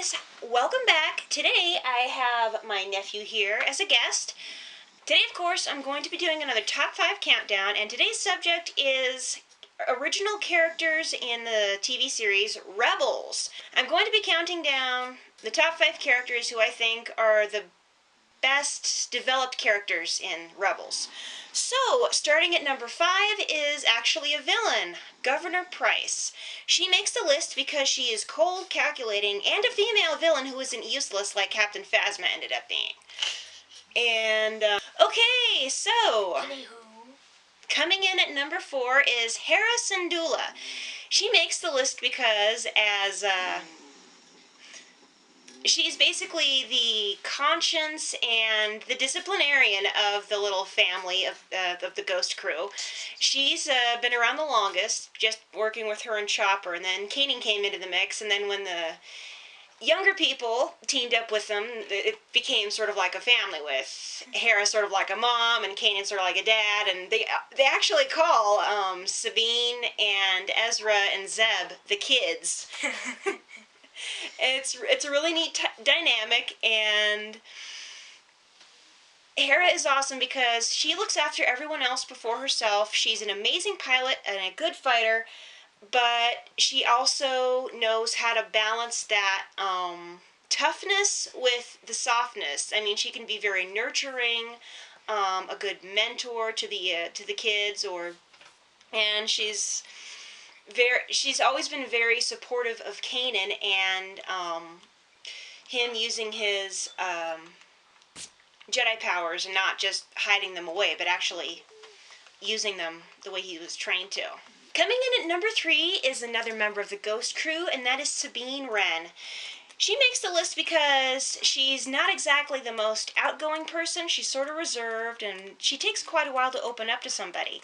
guys, welcome back. Today I have my nephew here as a guest. Today, of course, I'm going to be doing another top 5 countdown, and today's subject is original characters in the TV series Rebels. I'm going to be counting down the top 5 characters who I think are the best developed characters in Rebels. So, starting at number 5 is actually a villain, Governor Price. She makes the list because she is cold, calculating, and a female villain who isn't useless like Captain Phasma ended up being. And, okay, so, coming in at number 4 is Hera Syndulla. She makes the list because she's basically the conscience and the disciplinarian of the little family of the Ghost crew. She's been around the longest, just working with her and Chopper, and then Kanan came into the mix, and then when the younger people teamed up with them, it became sort of like a family with Hera sort of like a mom and Kanan sort of like a dad, and they actually call Sabine and Ezra and Zeb the kids. It's a really neat dynamic, and Hera is awesome because she looks after everyone else before herself. She's an amazing pilot and a good fighter, but she also knows how to balance that toughness with the softness. I mean, she can be very nurturing, a good mentor to the kids, and she's always been very supportive of Kanan and him using his Jedi powers and not just hiding them away, but actually using them the way he was trained to. Coming in at number 3 is another member of the Ghost crew, and that is Sabine Wren. She makes the list because she's not exactly the most outgoing person. She's sort of reserved, and she takes quite a while to open up to somebody.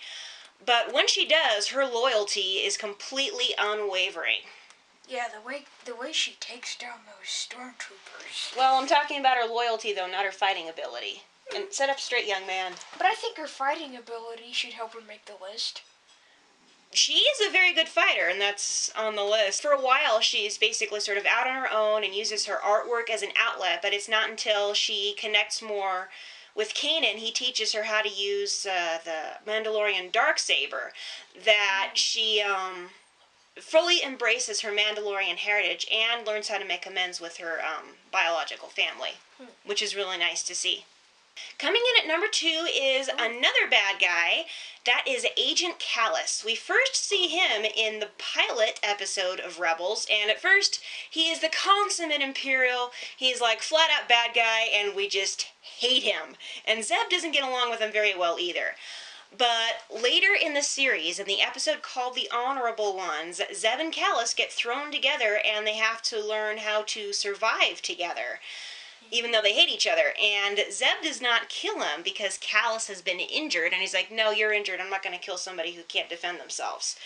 But when she does, her loyalty is completely unwavering. Yeah, the way she takes down those stormtroopers. Well, I'm talking about her loyalty, though, not her fighting ability. And set up straight, young man. But I think her fighting ability should help her make the list. She is a very good fighter, and that's on the list. For a while, she's basically sort of out on her own and uses her artwork as an outlet, but it's not until she connects more with Kanan, he teaches her how to use the Mandalorian Darksaber, that she fully embraces her Mandalorian heritage and learns how to make amends with her biological family, which is really nice to see. Coming in at number 2 is another bad guy. That is Agent Kallus. We first see him in the pilot episode of Rebels, and at first he is the consummate Imperial. He's like flat out bad guy, and we just hate him. And Zeb doesn't get along with him very well either. But later in the series, in the episode called The Honorable Ones, Zeb and Kallus get thrown together, and they have to learn how to survive together, even though they hate each other. And Zeb does not kill him because Kallus has been injured, and he's like, no, you're injured, I'm not going to kill somebody who can't defend themselves.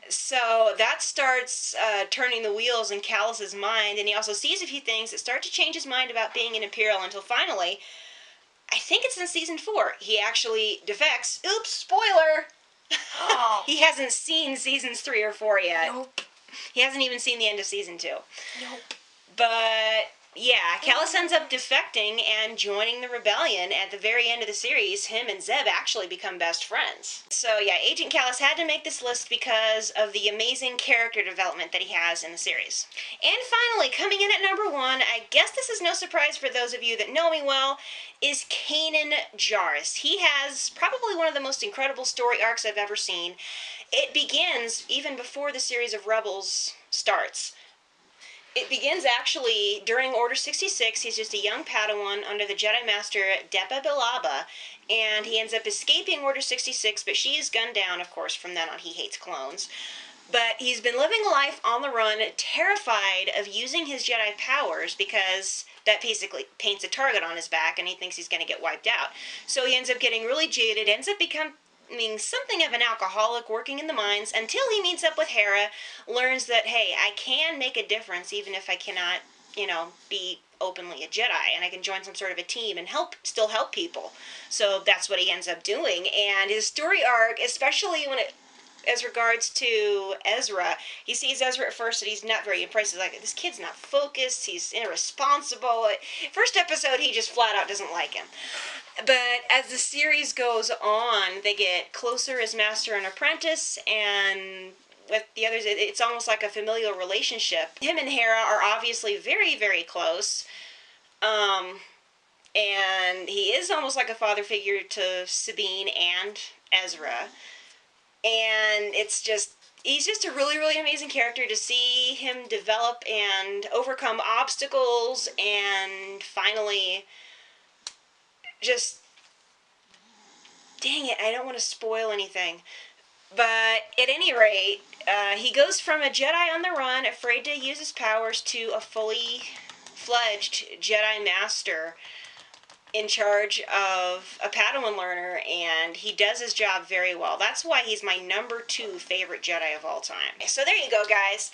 So that starts turning the wheels in Kallus's mind, and he also sees a few things that start to change his mind about being an Imperial until finally, I think it's in season 4, he actually defects. Oops, spoiler! Oh. He hasn't seen seasons 3 or 4 yet. Nope. He hasn't even seen the end of season 2. Nope. But yeah, Kallus ends up defecting and joining the rebellion. At the very end of the series, him and Zeb actually become best friends. So yeah, Agent Kallus had to make this list because of the amazing character development that he has in the series. And finally, coming in at number 1, I guess this is no surprise for those of you that know me well, is Kanan Jarrus. He has probably one of the most incredible story arcs I've ever seen. It begins even before the series of Rebels starts. It begins actually during Order 66. He's just a young Padawan under the Jedi Master Depa Billaba, and he ends up escaping Order 66, but she is gunned down, of course. From then on, he hates clones. But he's been living a life on the run, terrified of using his Jedi powers because that basically paints a target on his back, and he thinks he's going to get wiped out. So he ends up getting really jaded, ends up becoming something of an alcoholic working in the mines until he meets up with Hera, learns that, hey, I can make a difference even if I cannot, be openly a Jedi, and I can join some sort of a team and still help people. So that's what he ends up doing, and his story arc, especially when it as regards to Ezra. He sees Ezra at first and he's not very impressed. He's like, this kid's not focused, he's irresponsible. First episode, he just flat out doesn't like him. But as the series goes on, they get closer as master and apprentice, and with the others, it's almost like a familial relationship. Him and Hera are obviously very, very close. And he is almost like a father figure to Sabine and Ezra. And he's just a really, really amazing character to see him develop and overcome obstacles and finally just, dang it, I don't want to spoil anything. But at any rate, he goes from a Jedi on the run, afraid to use his powers, to a fully fledged Jedi Master in charge of a Padawan learner, and he does his job very well. That's why he's my number 2 favorite Jedi of all time. So there you go, guys.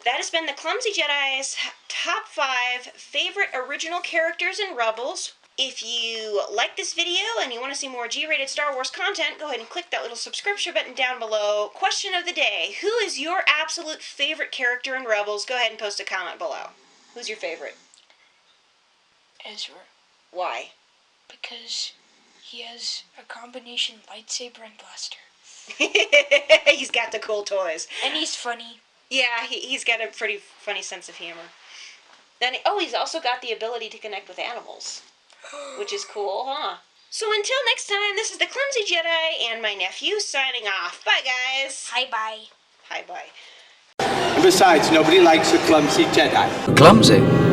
That has been the Clumsy Jedi's top 5 favorite original characters in Rebels. If you like this video and you want to see more G-rated Star Wars content, go ahead and click that little subscription button down below. Question of the day: who is your absolute favorite character in Rebels? Go ahead and post a comment below. Who's your favorite? Ezra. Why? Because he has a combination lightsaber and blaster. He's got the cool toys. And he's funny. Yeah, he's got a pretty funny sense of humor. Then, he's also got the ability to connect with animals, which is cool, huh? So until next time, this is the Clumsy Jedi and my nephew signing off. Bye, guys. Hi-bye. Hi-bye. And besides, nobody likes a clumsy Jedi. Clumsy.